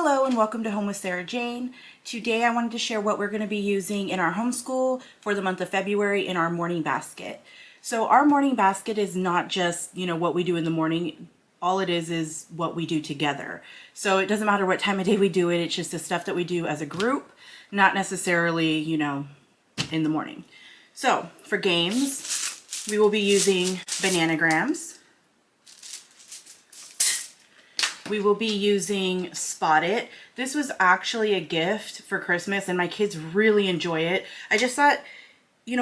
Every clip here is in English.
Hello and welcome to Home with Sarah Jane. Today I wanted to share what we're going to be using in our homeschool for the month of February in our morning basket. So our morning basket is not just, what we do in the morning. All it is what we do together. So it doesn't matter what time of day we do it. It's just the stuff that we do as a group, not necessarily, in the morning. So for games, we will be using bananagrams. We will be using Spot It. This was actually a gift for Christmas and my kids really enjoy it. I just thought,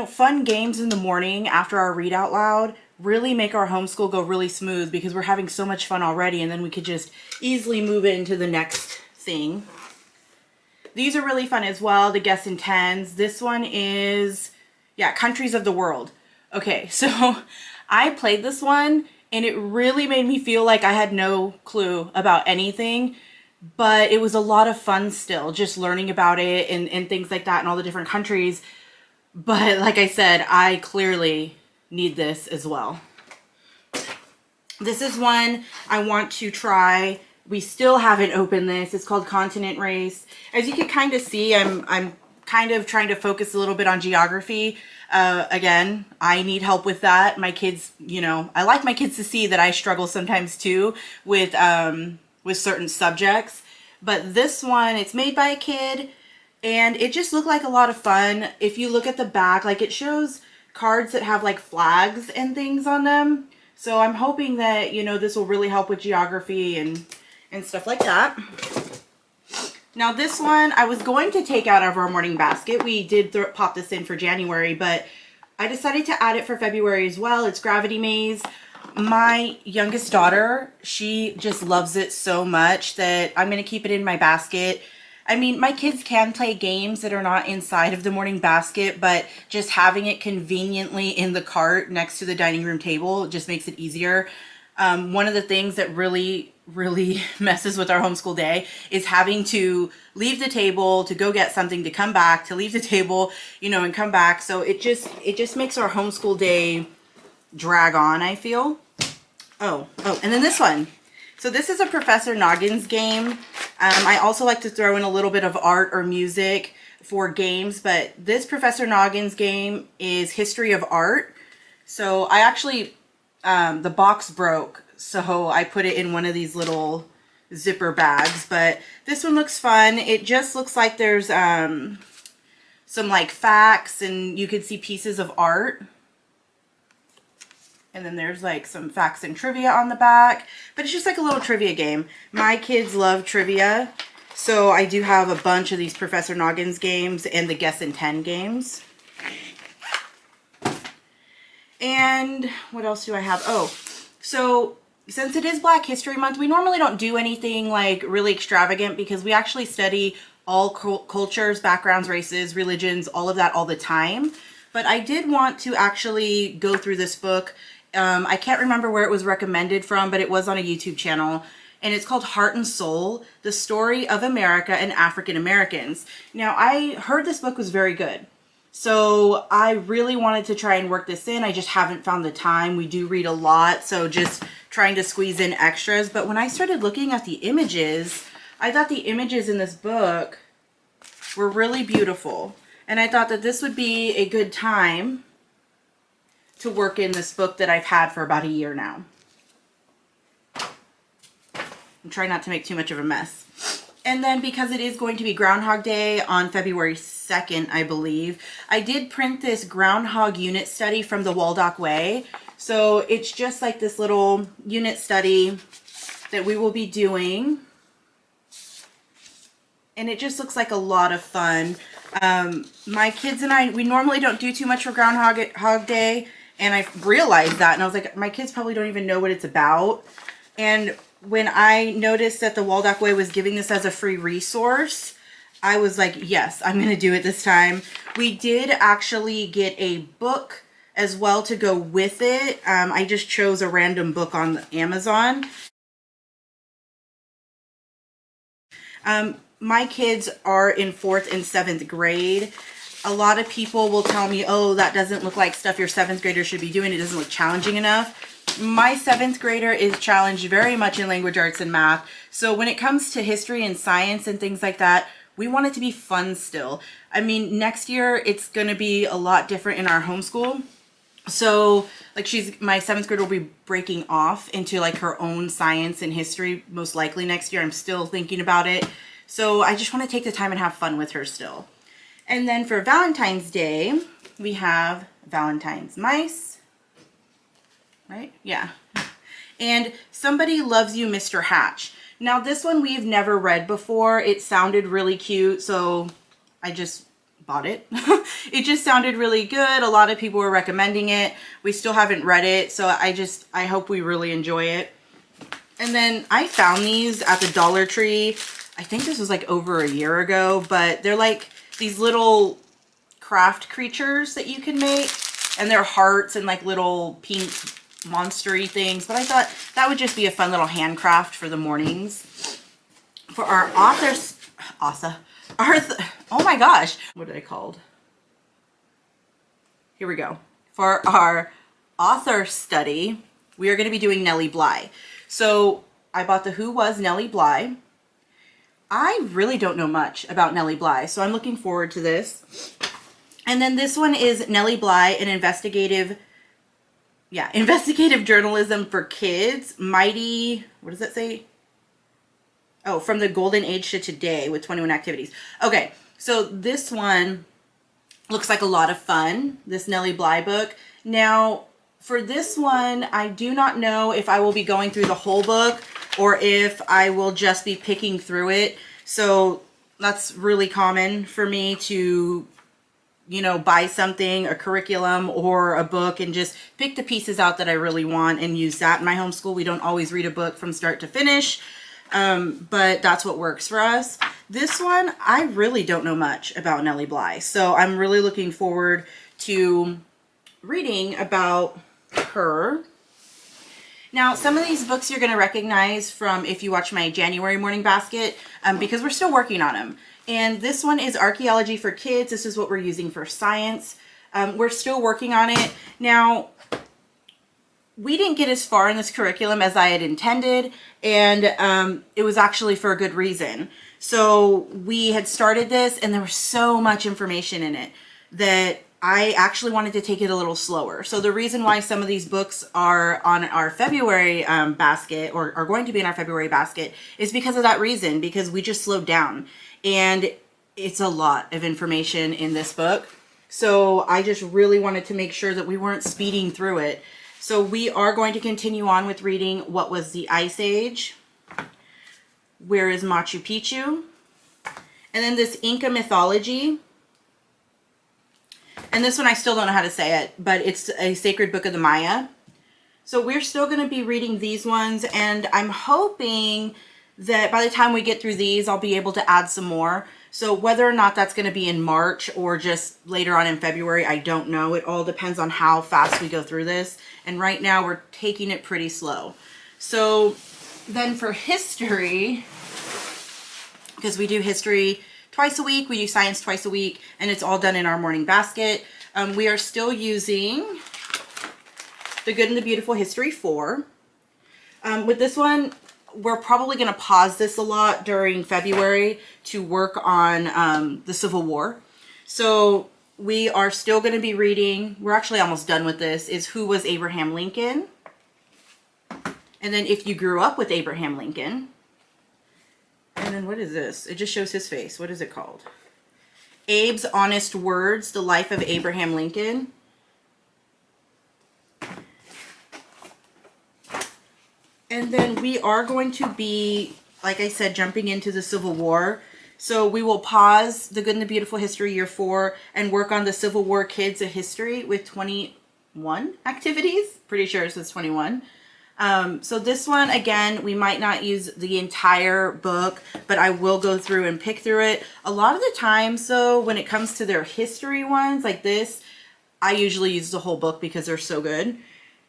fun games in the morning after our read out loud really make our homeschool go really smooth because we're having so much fun already, and then we could just easily move into the next thing. These are really fun as well, the Guess in Tens. This one is, Countries of the World. Okay, so I played this one and it really made me feel like I had no clue about anything, but it was a lot of fun still, just learning about it and things like that in all the different countries. But like I said, I clearly need this as well. This is one I want to try. We still haven't opened this. It's called Continent Race. As you can kind of see, I'm kind of trying to focus a little bit on geography. Again, I need help with that. My kids, I like my kids to see that I struggle sometimes too with certain subjects. But this one, it's made by a kid and it just looked like a lot of fun. If you look at the back, it shows cards that have flags and things on them. So I'm hoping that, this will really help with geography and stuff like that. Now this one, I was going to take out of our morning basket. We did pop this in for January, but I decided to add it for February as well. It's Gravity Maze. My youngest daughter, she just loves it so much that I'm going to keep it in my basket. I mean, my kids can play games that are not inside of the morning basket, but just having it conveniently in the cart next to the dining room table just makes it easier. One of the things that really messes with our homeschool day is having to leave the table to go get something, to come back, to leave the table, and come back. So it just makes our homeschool day drag on, I feel. Oh, and then this one. So this is a Professor Noggins game. I also like to throw in a little bit of art or music for games, but this Professor Noggins game is History of Art. So I actually, the box broke, so I put it in one of these little zipper bags, but this one looks fun. It just looks like there's some facts and you could see pieces of art. And then there's some facts and trivia on the back, but it's just like a little trivia game. My kids love trivia, so I do have a bunch of these Professor Noggins games and the Guess in 10 games. And what else do I have? Oh, so since it is Black History Month, we normally don't do anything really extravagant because we actually study all cultures, backgrounds, races, religions, all of that all the time. But I did want to actually go through this book. I can't remember where it was recommended from, but it was on a YouTube channel. And it's called Heart and Soul, The Story of America and African Americans. Now, I heard this book was very good. So I really wanted to try and work this in. I just haven't found the time. We do read a lot, so just trying to squeeze in extras. But when I started looking at the images, I thought the images in this book were really beautiful. And I thought that this would be a good time to work in this book that I've had for about a year now. I'm trying not to make too much of a mess. And then because it is going to be Groundhog Day on February 2nd, I believe, I did print this Groundhog unit study from the Waldock Way. So it's just like this little unit study that we will be doing. And it just looks like a lot of fun. My kids and I, we normally don't do too much for Groundhog Day. And I realized that. And I was like, my kids probably don't even know what it's about. And when I noticed that the Waldock Way was giving this as a free resource, I was like, yes, I'm going to do it this time. We did actually get a book as well to go with it. I just chose a random book on Amazon. My kids are in 4th and 7th grade. A lot of people will tell me, oh, that doesn't look like stuff your 7th graders should be doing. It doesn't look challenging enough. My 7th grader is challenged very much in language arts and math. So when it comes to history and science and things like that, we want it to be fun still. I mean, next year it's going to be a lot different in our homeschool. So like my 7th grader will be breaking off into like her own science and history most likely next year. I'm still thinking about it. So I just want to take the time and have fun with her still. And then for Valentine's Day, we have Valentine's Mice. Right? Yeah. And Somebody Loves You, Mr. Hatch. Now this one we've never read before. It sounded really cute, so I just bought it. It just sounded really good. A lot of people were recommending it. We still haven't read it, so I hope we really enjoy it. And then I found these at the Dollar Tree. I think this was like over a year ago, but they're like these little craft creatures that you can make, and they're hearts and like little pink monstery things, but I thought that would just be a fun little handcraft for the mornings. For our oh my gosh, what are they called? Here we go. For our author study, we are going to be doing Nellie Bly. So I bought the Who Was Nellie Bly. I really don't know much about Nellie Bly, so I'm looking forward to this. And then this one is Nellie Bly, an investigative journalism for kids. Mighty, what does that say? Oh, from the golden age to today with 21 activities. Okay, so this one looks like a lot of fun, this Nellie Bly book. Now, for this one, I do not know if I will be going through the whole book or if I will just be picking through it. So that's really common for me to buy something, a curriculum or a book, and just pick the pieces out that I really want and use that. In my homeschool, we don't always read a book from start to finish, but that's what works for us. This one, I really don't know much about Nellie Bly, so I'm really looking forward to reading about her. Now, some of these books you're going to recognize from if you watch my January morning basket, because we're still working on them. And this one is Archaeology for Kids. This is what we're using for science. We're still working on it. Now, we didn't get as far in this curriculum as I had intended, and it was actually for a good reason. So we had started this, and there was so much information in it that I actually wanted to take it a little slower. So the reason why some of these books are on our February basket, or are going to be in our February basket, is because of that reason, because we just slowed down. And it's a lot of information in this book. So I just really wanted to make sure that we weren't speeding through it. So we are going to continue on with reading What Was the Ice Age? Where is Machu Picchu? And then this Inca mythology. And this one I still don't know how to say it, but it's a sacred book of the Maya. So we're still going to be reading these ones, and I'm hoping that by the time we get through these, I'll be able to add some more. So whether or not that's going to be in March or just later on in February, I don't know. It all depends on how fast we go through this. And right now we're taking it pretty slow. So then for history, because we do history twice a week, we do science twice a week, and it's all done in our morning basket. We are still using The Good and the Beautiful History 4. With this one, we're probably going to pause this a lot during February to work on the Civil War. So we are still going to be reading, we're actually almost done with this, is Who Was Abraham Lincoln? And then If You Grew Up with Abraham Lincoln. And then what is this? It just shows his face. What is it called? Abe's Honest Words, The Life of Abraham Lincoln. And then we are going to be, like I said, jumping into the Civil War. So we will pause The Good and the Beautiful History Year 4 and work on the Civil War Kids of History with 21 activities. Pretty sure it says 21. So this one, again, we might not use the entire book, but I will go through and pick through it. A lot of the time, so when it comes to their history ones like this, I usually use the whole book because they're so good.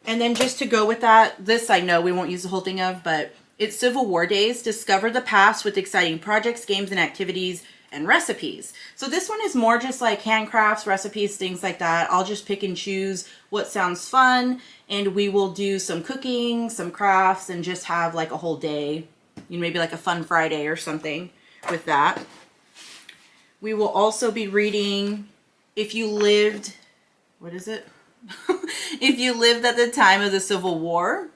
And then just to go with that, this I know we won't use the whole thing of, but it's Civil War Days. Discover the past with exciting projects, games, and activities and recipes. So this one is more just like handcrafts, recipes, things like that. I'll just pick and choose what sounds fun, and we will do some cooking, some crafts, and just have like a whole day, you know, maybe like a fun Friday or something with that. We will also be reading If You Lived, what is it? If You Lived at the Time of the Civil War.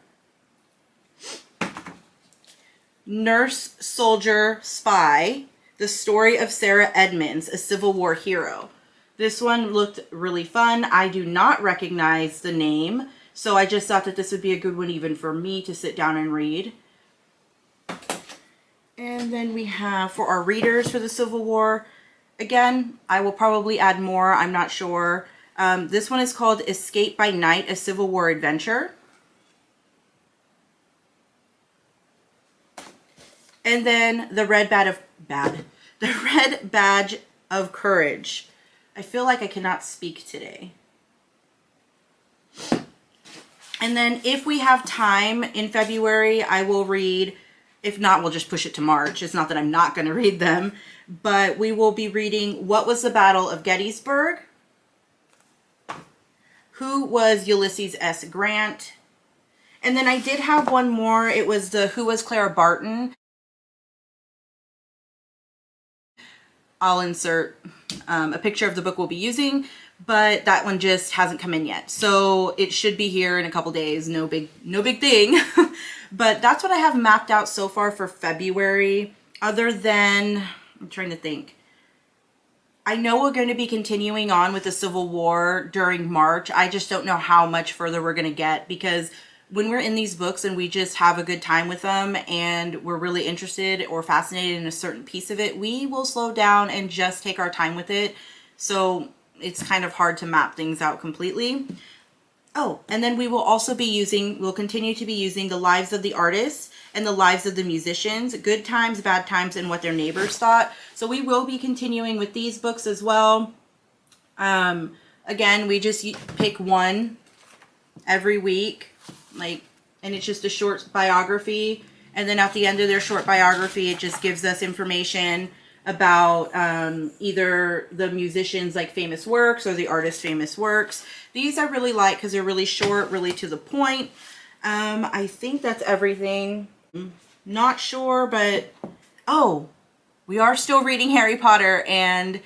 Nurse, Soldier, Spy, The Story of Sarah Edmonds, a Civil War Hero. This one looked really fun. I do not recognize the name, so I just thought that this would be a good one even for me to sit down and read. And then we have for our readers for the Civil War, again, I will probably add more, I'm not sure. This one is called Escape by Night, a Civil War Adventure. And then the Red Badge of Courage. I feel like I cannot speak today. And then if we have time in February, I will read. If not, we'll just push it to March. It's not that I'm not going to read them, but we will be reading What Was the Battle of Gettysburg? Who was Ulysses S. Grant? And then I did have one more. It was the Who Was Clara Barton? I'll insert a picture of the book we'll be using, but that one just hasn't come in yet. So it should be here in a couple days. No big thing. But that's what I have mapped out so far for February. Other than, I'm trying to think. I know we're going to be continuing on with the Civil War during March. I just don't know how much further we're going to get, because when we're in these books and we just have a good time with them and we're really interested or fascinated in a certain piece of it, we will slow down and just take our time with it. So it's kind of hard to map things out completely. Oh, and then we will also be using, we'll continue to be using the lives of the artists and the lives of the musicians, good times, bad times, and what their neighbors thought. So we will be continuing with these books as well. Again, we just pick one every week, and it's just a short biography. And then at the end of their short biography, it just gives us information about either the musician's famous works or the artist's famous works. These I really like because they're really short, really to the point. I think that's everything. Not sure, but oh, we are still reading Harry Potter, and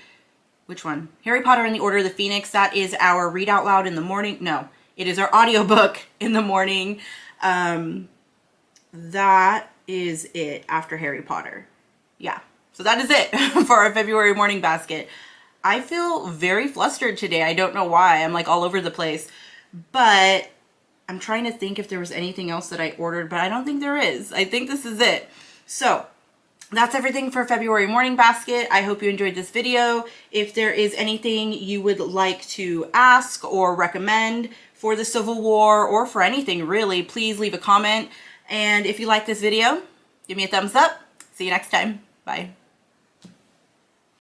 which one? Harry Potter and the Order of the Phoenix. That is our read out loud in the morning. No, it is our audiobook in the morning. That is it after Harry Potter. Yeah. So that is it for our February morning basket. I feel very flustered today. I don't know why. I'm all over the place. But I'm trying to think if there was anything else that I ordered, but I don't think there is. I think this is it. So that's everything for February morning basket. I hope you enjoyed this video. If there is anything you would like to ask or recommend for the Civil War or for anything really, please leave a comment. And if you like this video, give me a thumbs up. See you next time. Bye.